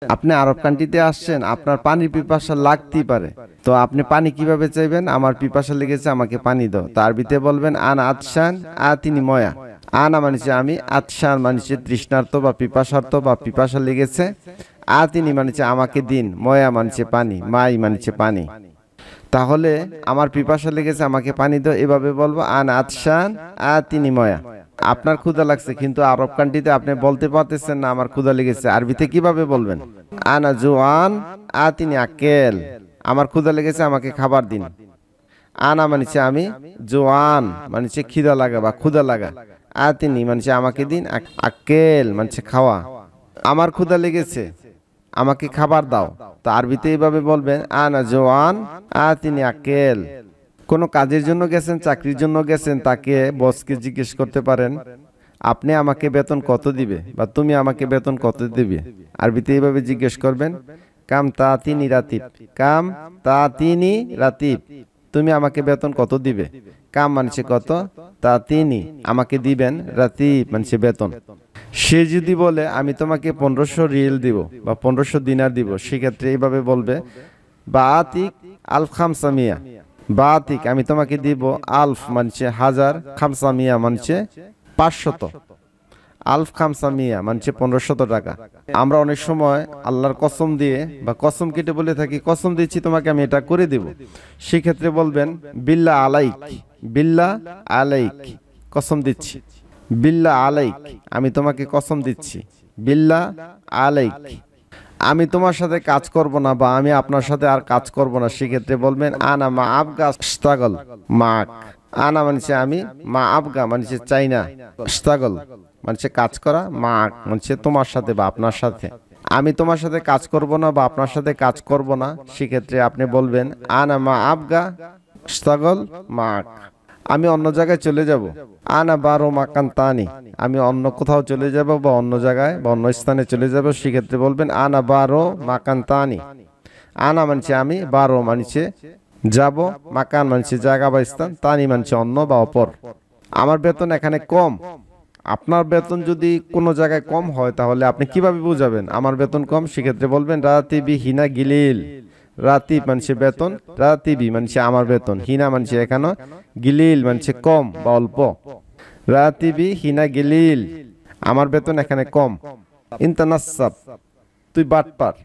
আপনি আরব কান্ট্রিতে আসছেন, আপনার পানির পিপাসা লাগতেই পারে। তো আপনি পানি কিভাবে চাইবেন? আমার পিপাসা লেগেছে, আমাকে পানি দাও। তো আরবিতে বলবেন আন আতশান আতিনি ময়া। আনা মানেছে আমি, আতশান মানেছে তৃষ্ণার্ত বা পিপাসার্ত বা পিপাসা লেগেছে, আতিনি মানেছে আমাকে দিন, ময়া মানেছে পানি, মাই মানেছে পানি। তাহলে আমার পিপাসা লেগেছে, আমাকে পানি দাও, এভাবে বলবো আন আতশান আতিনি ময়া। আপনার ক্ষুধা লাগছে, কিন্তু আরব কান্ট্রিতে আপনি বলতে পারতেছেন না আমার ক্ষুধা লেগেছে। আরবিতে কিভাবে বলবেন? আনা জুআন আতিনি আকেল। আমার ক্ষুধা লেগেছে, আমাকে খাবার দিন। আনা মানেছে আমি, জোয়ান মানেছে খিদা লাগা বা ক্ষুধা লাগা, আতিনি মানেছে আমাকে দিন, আকেল মানেছে খাওয়া। আমার ক্ষুধা লেগেছে, আমাকে খাবার দাও। তো আরবিতে এইভাবে বলবেন আনা জোয়ান আতিনি আকেল। কোনো কাজের জন্য গেছেন, চাকরির জন্য গেছেন, তাকে বসকে জিজ্ঞেস করতে পারেন আপনি আমাকে বেতন কত দিবে, বা তুমি আমাকে বেতন কত দিবে। আরবিতে এইভাবে জিজ্ঞেস করবেন কাম তাতিনি রাতিব। কাম তাতিনি রাতিব, তুমি আমাকে বেতন কত দিবে। কাম মানছে কত, তাতিনি আমাকে দিবেন, রাতিব মানছে বেতন। সে যদি বলে আমি তোমাকে 1500 রিয়েল দিব বা 1500 দিনার দিব, সেক্ষেত্রে এইভাবে বলবে বাতিক আলফ খামসামিয়া। বাতিক আমি তোমাকে দিব, আলফ মানছে হাজার, খামসামিয়া মানছে 500। আলফ খামসামিয়া মানছে 1500 টাকা। আমরা অনেক সময় আল্লাহর কসম দিয়ে বা কসম কেটে বলে থাকি কসম দিচ্ছি তোমাকে আমি এটা করে দেব। সেক্ষেত্রে বলবেন বিল্লাহ আলাইক। বিল্লাহ আলাইক, কসম দিচ্ছি। বিল্লাহ আলাইক, আমি তোমাকে কসম দিচ্ছি। বিল্লাহ আলাইক, আমি তোমার সাথে কাজ করব না বা আমি আপনার সাথে আর কাজ করব না। সেক্ষেত্রে বলবেন আনা মা আবগা স্তাগল মাক। আনা মানছে আমি, মা আবগা মানছে চাই না, স্তাগল মানছে কাজ করা, মাক মানছে তোমার সাথে বা আপনার সাথে। আমি তোমার সাথে কাজ করব না বা আপনার সাথে কাজ করব না। সেক্ষেত্রে আপনি বলবেন আনা মা আবগা স্তাগল মাক। আমি অন্য জায়গায় চলে যাব। আনা বারো মাকান তানি, আমি অন্য কোথাও চলে যাব বা অন্য জায়গায় বা অন্য স্থানে চলে যাব। সেক্ষেত্রে বলবেন আনা বারো মাকান তানি। আনা মানছে আমি, বারো মানছে যাব, মাকান মানছে জায়গা বা স্থান, তানি মানছে অন্য বা অপর। আমার বেতন এখানে কম। আপনার বেতন যদি কোনো জায়গায় কম হয় তাহলে আপনি কিভাবে বুঝাবেন আমার বেতন কম? সেক্ষেত্রে বলবেন রাতিবি হিনা গিলিল। রাতিব মানছে বেতন, রাতিবি মানছে আমার বেতন, হিনা মানছে এখানে, গিলিল মানছে কম বা অল্প। রাতিবি হিনা গিলিল, আমার বেতন এখানে কম। ইনতা নাসাব, তুই বাটপার।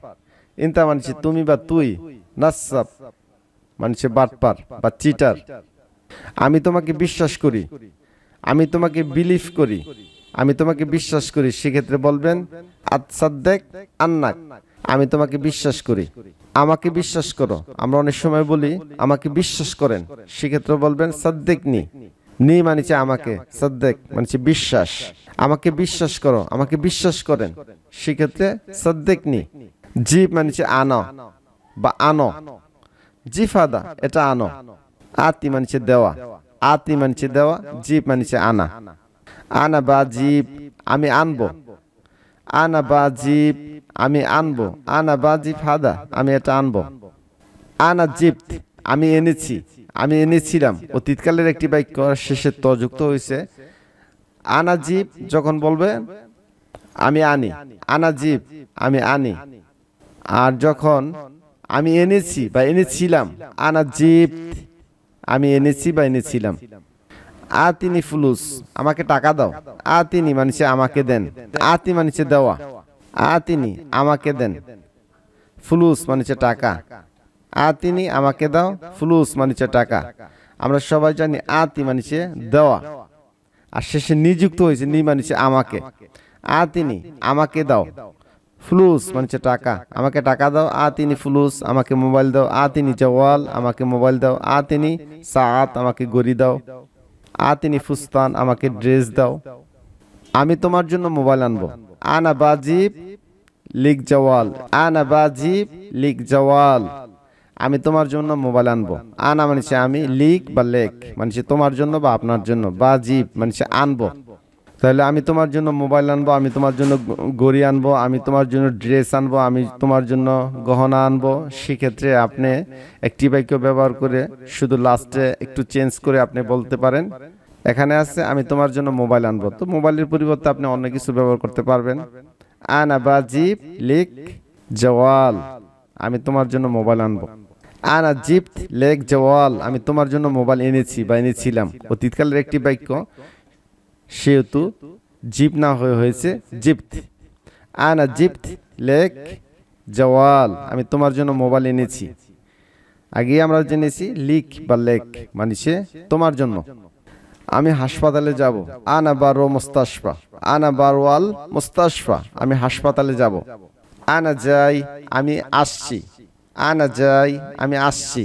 ইনতা মানছে তুমি বা তুই, নাসাব মানছে বাটপার বা চিটার। আমি তোমাকে বিশ্বাস করি, আমি তোমাকে বিলিভ করি, আমি তোমাকে বিশ্বাস করি। সেক্ষেত্রে বলবেন আতসাদ্দেক আন্নাক, আমি তোমাকে বিশ্বাস করি, আমাকে বিশ্বাস করো। আমরা অনেক সময় বলি আমাকে বিশ্বাস করেন, সেক্ষেত্রে বলবেন সাদ্দেক নি। নি মানেছে আমাকে, সাদ্দেক মানেছে বিশ্বাস। আমাকে বিশ্বাস করো, আমাকে বিশ্বাস করেন, সেক্ষেত্রে সাদ্দেক নি। জিব মানেছে আনো বা আনো, জিফাদা এটা আনো। আতি মানেছে দেওয়া, আতি মানছে দেওয়া, জিপ মানছে আনা। আনা বা জিপ, আমি আনবো। আনা বা জিপ, আমি আনবো। আনা বা জিপ হাদা, আমি এটা আনবো। আনা জিপ, আমি এনেছি, আমি এনেছিলাম। অতীতকালের একটি বাক্য, শেষে ত যুক্ত হয়েছে। আনা জিপ যখন বলবে আমি আনি, আনা জিপ আমি আনি। আর যখন আমি এনেছি বা এনেছিলাম, আনা জিপ আমি এনেছি বা এনেছিলাম। আতিনি ফুলুস, আমাকে টাকা দাও। আতিনি মানছে আমাকে দেন, আতি মানছে দেওয়া, আতিনি আমাকে দেন। ফুলুস মানছে টাকা, আতিনি আমাকে দাও, ফুলুস মানছে টাকা। আমরা সবাই জানি আতি মানছে দেওয়া, আর শেষে নিযুক্ত হয়েছে নি মানছে আমাকে। আতিনি আমাকে দাও, ফুলুস মানছে টাকা, আমাকে টাকা দাও। আতিনি ফুলুস, আমাকে মোবাইল দাও। আতিনি জওয়াল, আমাকে মোবাইল দাও। আতিনি সাআত, আমাকে ঘড়ি দাও। আতিনি ফুস্তান, আমাকে ড্রেস দাও। আমি তোমার জন্য মোবাইল আনবো। আনা বাজিব লিক জওয়াল, আনা বাজিব লিক জওয়াল, আমি তোমার জন্য মোবাইল আনবো। আনা মানছে আমি, লিক বা লেক মানছে তোমার জন্য বা আপনার জন্য, বাজিব মানছে আনবো। তাহলে আমি তোমার জন্য মোবাইল আনবো, আমি তোমার জন্য ঘড়ি আনবো, আমি তোমার জন্য ড্রেস আনবো, আমি তোমার জন্য গহনা আনবো। সেক্ষেত্রে আপনি একটি বাক্য ব্যবহার করে শুধু লাস্টে একটু চেঞ্জ করে আপনি বলতে পারেন এখানে আছে আমি তোমার জন্য মোবাইল আনবো, তো মোবাইলের পরিবর্তে আপনি অন্য কিছু ব্যবহার করতে পারবেন। আনা বাজিব লিক জওয়াল, আমি তোমার জন্য মোবাইল আনবো। আনা জিপ্ত লেক জওয়াল, আমি তোমার জন্য মোবাইল এনেছি বা এনেছিলাম। অতীতকালের একটি বাক্য, সেহেতু জিপ না হয়ে হয়েছে জিপ্ত। আনা জিপ্ত লেক জওয়াল, আমি তোমার জন্য মোবাইল এনেছি। আগে আমরা জেনেছি লিক বা লেক মানে তোমার জন্য। আমি হাসপাতালে যাব। আনা বারো মুস্তাশফা, আনা বারওয়াল মুস্তাশফা, আমি হাসপাতালে যাব। আনা যাই, আমি আসছি। আনা যাই, আমি আসছি।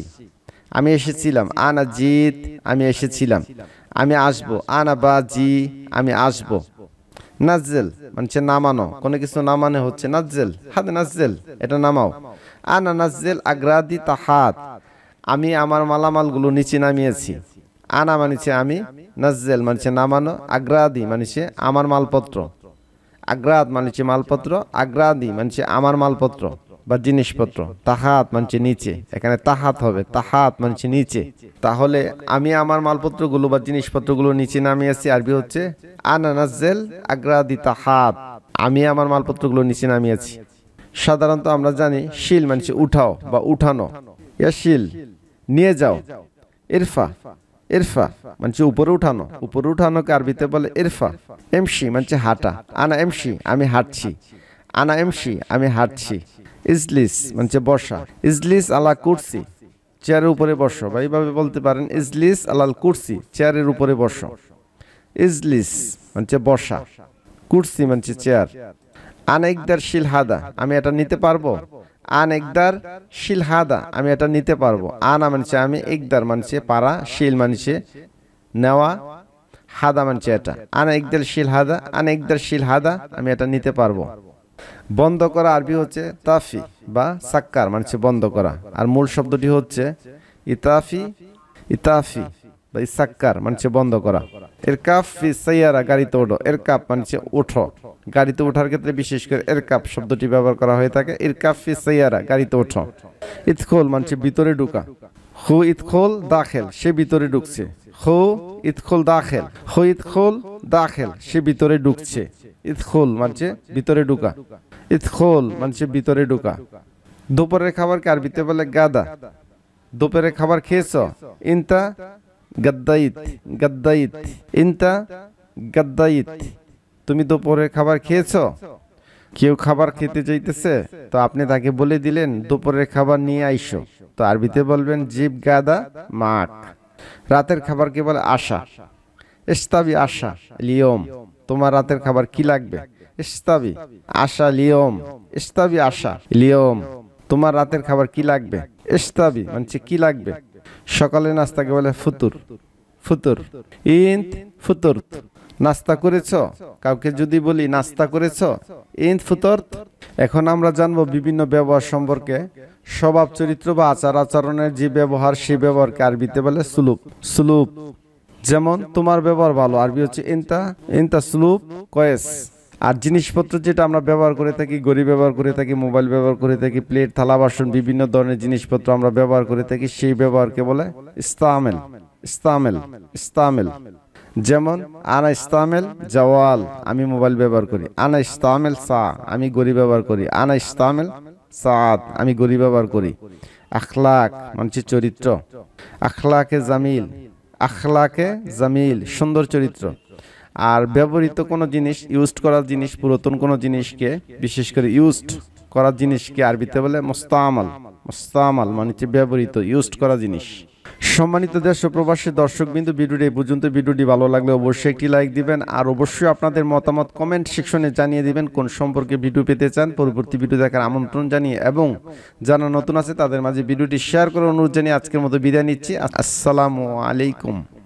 আমি এসেছিলাম। আনা জিত, আমি এসেছিলাম। আমি আসবো। আনা বাজি, আমি আসবো। নাজ্জেল মানে নামানো, কোনো কিছু নামানো হচ্ছে নাজ্জেল, হাত নাজ্জেল, এটা নামাও। আনা নাজ্জেল আগ্রাদি তাহাত, আমি আমার মালামালগুলো নিচে নামিয়েছি। আনা মানিছে আমি, নাজ্জেল মানিছে নামানো, আগ্রাদি মানিছে আমার মালপত্র। আগ্রাদ মানিছে মালপত্র, আগ্রাদি মানিছে আমার মালপত্র বা জিনিসপত্র। তাহাত মানছে নিচে, এখানে তাহাত হবে, তাহাত মানছে নিচে। তাহলে আমি আমার মালপত্রগুলো বা জিনিসপত্রগুলো নিচে নামিয়েছি, আরবি হচ্ছে আনা নাজ্জেল আগ্রাদি তাহাত, আমি আমার মালপত্রগুলো নিচে নামিয়েছি। সাধারণত আমরা জানি শিল মানছে উঠাও বা উঠানো, শিল নিয়ে যাও। ইরফা, ইরফা মানছে উপরে উঠানো, উপরে উঠানোকে আরবিতে বলে ইরফা। এমসি মানছে হাঁটা। আনা এমসি, আমি হাঁটছি। আনা এমসি, আমি হাঁটছি। ইজলিস মানছে বসা। ইজলিস আলা কুরসি, চেয়ারের উপরে বসো, বা এইভাবে বলতে পারেন ইজলিস আলাল কুরসি, চেয়ারের উপরে বসো। ইজলিস মানছে বসা, কুরসি মানছে চেয়ার। আনা ইকদার শিলহাদা, আমি এটা নিতে পারবো। আন একদার শিল হাদা, আমি এটা নিতে পারবো। আনা মানছে আমি, একদার মানছে পারা, শিল মানছে নেওয়া, হাদা মানছে এটা। আনা একদার শিল হাদা, আনা একদার শিল হাদা, আমি এটা নিতে পারবো। বন্ধ করা আরবি হচ্ছে তাফি বা সাক্কার মানছে বন্ধ করা। আর মূল শব্দটি হচ্ছে ইতাফি, ইতাফি বা ইসাক্কার মানছে বন্ধ করা। এরকাফ ফি সাইয়ারা, গাড়িতে ওঠো। এরকাফ মানছে ওঠো, গাড়িতে ওঠার ক্ষেত্রে বিশেষ করে এরকাফ শব্দটি ব্যবহার করা হয়ে থাকে। ইরকাফ ফি সাইয়ারা, গাড়িতে ওঠো। ইদখুল মানছে ভিতরে ঢুকা। হু ইদখুল দাখিল, সে ভিতরে ঢুকছে। হু ইদখুল দাখিল, হু ইদখুল দাখিল, সে ভিতরে ঢুকছে। ইদখুল মানছে ভিতরে ঢুকা। ইদখুল মানছে ভিতরে ঢুকা। দুপুরের খাবারকে আরবিতে বলে গাদা। দুপুরের খাবার খেয়েছো? ইনতা গাদ্দাইত, গাদ্দাইত, ইনতা গাদ্দাইত, তুমি দুপুরের খাবার খেয়েছো? কেউ খাবার খেতে চাইতেছে, তো আপনি তাকে বলে দিলেন দুপুরের খাবার নিয়ে আইসো, তো আরবিতে বলবেন জিব গাদা মাক। রাতের খাবারকে বলে আশা। ইস্তাবি আশা লিয়ম, তোমার রাতের খাবার কি লাগবে? ইস্তাবি আশা লিয়ম, ইস্তাবি আশা লিয়ম, তোমার রাতের খাবার কি লাগবে? ইস্তাবি মানে কি লাগবে। সকালে নাস্তাকে বলে ফুতুর, ফুতুর। ইন্ত ফুতুর, নাস্তা করেছ? কাউকে যদি বলি নাস্তা করেছ, ইন্ত ফুতর। এখন আমরা জানবো বিভিন্ন ব্যবহার সম্পর্কে। স্বভাব চরিত্র বা আচার আচরণের যে ব্যবহার, সেই ব্যবহারকে আরবিতে বলে সুলুক, সুলুক। যেমন তোমার ব্যবহার ভালো, আরবি হচ্ছে ইনতা, ইনতা সুলুক কয়েস। আর জিনিসপত্র যেটা আমরা ব্যবহার করে থাকি, ঘড়ি ব্যবহার করে থাকি, মোবাইল ব্যবহার করে থাকি, প্লেট থালা বাসন বিভিন্ন ধরনের জিনিসপত্র আমরা ব্যবহার করে থাকি, সেই ব্যবহারকে বলে ইস্তামেল, ইস্তামেল, ইস্তামেল। যেমন আনা ইস্তামেল জওয়াল, আমি মোবাইল ব্যবহার করি। আনা ইস্তামেল সা, আমি ঘড়ি ব্যবহার করি। আনা ইস্তামেল সাদ, আমি ঘড়ি ব্যবহার করি। আখলাক মানে চরিত্র। আখলাকে জামিল, আখলাকে জামিল, সুন্দর চরিত্র। আর ব্যবহৃত কোনো জিনিস, ইউজড করার জিনিস, পুরাতন কোনো জিনিসকে, বিশেষ করে ইউজড করার জিনিসকে আরবিতে বলে মুস্তামাল। মুস্তামাল মানে ব্যবহৃত, ইউজড করা জিনিস। সম্মানিত দেশ ও প্রবাসী দর্শকবৃন্দ, ভিডিওটি এই পর্যন্ত। ভিডিওটি ভালো লাগলে অবশ্যই একটি লাইক দিবেন, আর অবশ্যই আপনাদের মতামত কমেন্ট সেকশনে জানিয়ে দিবেন কোন সম্পর্কে ভিডিও পেতে চান। পরবর্তী ভিডিও দেখার আমন্ত্রণ জানিয়ে এবং যারা নতুন আছে তাদের মাঝে ভিডিওটি শেয়ার করার অনুরোধ জানিয়ে আজকের মতো বিদায় নিচ্ছি। আসসালামু আলাইকুম।